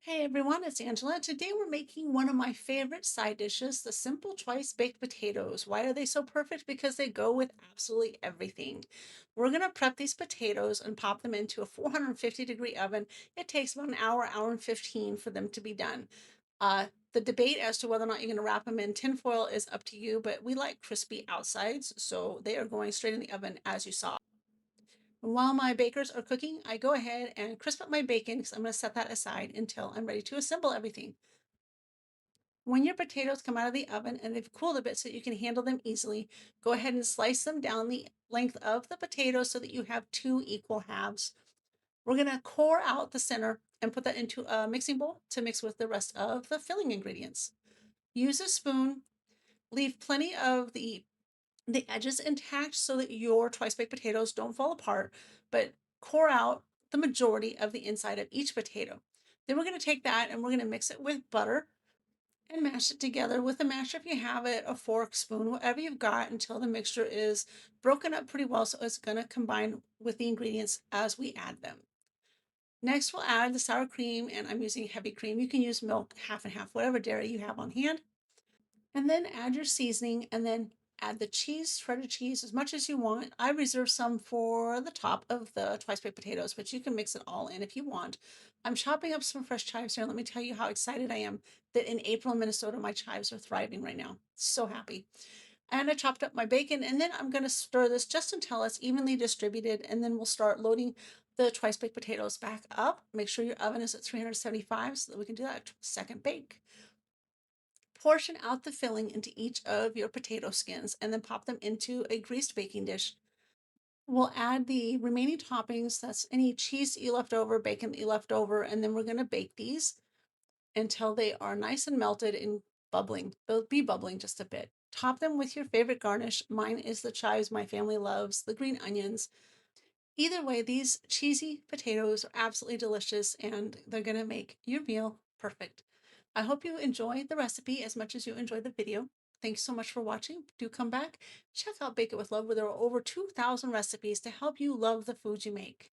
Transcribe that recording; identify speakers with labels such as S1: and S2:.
S1: Hey everyone, it's Angela. Today we're making one of my favorite side dishes, the simple twice baked potatoes. Why are they so perfect? Because they go with absolutely everything. We're going to prep these potatoes and pop them into a 450-degree oven. It takes about an hour, hour and 15 for them to be done. The debate as to whether or not you're going to wrap them in tin foil is up to you, but we like crispy outsides, so they are going straight in the oven as you saw. While my bakers are cooking, I go ahead and crisp up my bacon because I'm going to set that aside until I'm ready to assemble everything. When your potatoes come out of the oven and they've cooled a bit so you can handle them easily, go ahead and slice them down the length of the potatoes so that you have two equal halves. We're going to core out the center and put that into a mixing bowl to mix with the rest of the filling ingredients. Use a spoon, leave plenty of the edges intact so that your twice baked potatoes don't fall apart, but core out the majority of the inside of each potato. Then we're going to take that and we're going to mix it with butter and mash it together with a masher if you have it, a fork, spoon, whatever you've got until the mixture is broken up pretty well so it's going to combine with the ingredients as we add them. Next, we'll add the sour cream, and I'm using heavy cream. You can use milk, half and half, whatever dairy you have on hand. And then add your seasoning and then add the cheese, shredded cheese, as much as you want. I reserve some for the top of the twice baked potatoes, but you can mix it all in if you want. I'm chopping up some fresh chives here. Let me tell you how excited I am that in April in Minnesota, my chives are thriving right now. So happy. And I chopped up my bacon, and then I'm going to stir this just until it's evenly distributed, and then we'll start loading the twice baked potatoes back up. Make sure your oven is at 375 so that we can do that second bake. Portion out the filling into each of your potato skins and then pop them into a greased baking dish. We'll add the remaining toppings, that's any cheese that you left over, bacon that you left over, and then we're going to bake these until they are nice and melted and bubbling. They'll be bubbling just a bit. Top them with your favorite garnish. Mine is the chives my family loves, the green onions. Either way, these cheesy potatoes are absolutely delicious and they're going to make your meal perfect. I hope you enjoyed the recipe as much as you enjoyed the video. Thanks so much for watching. Do come back. Check out Bake It with Love, where there are over 2,000 recipes to help you love the food you make.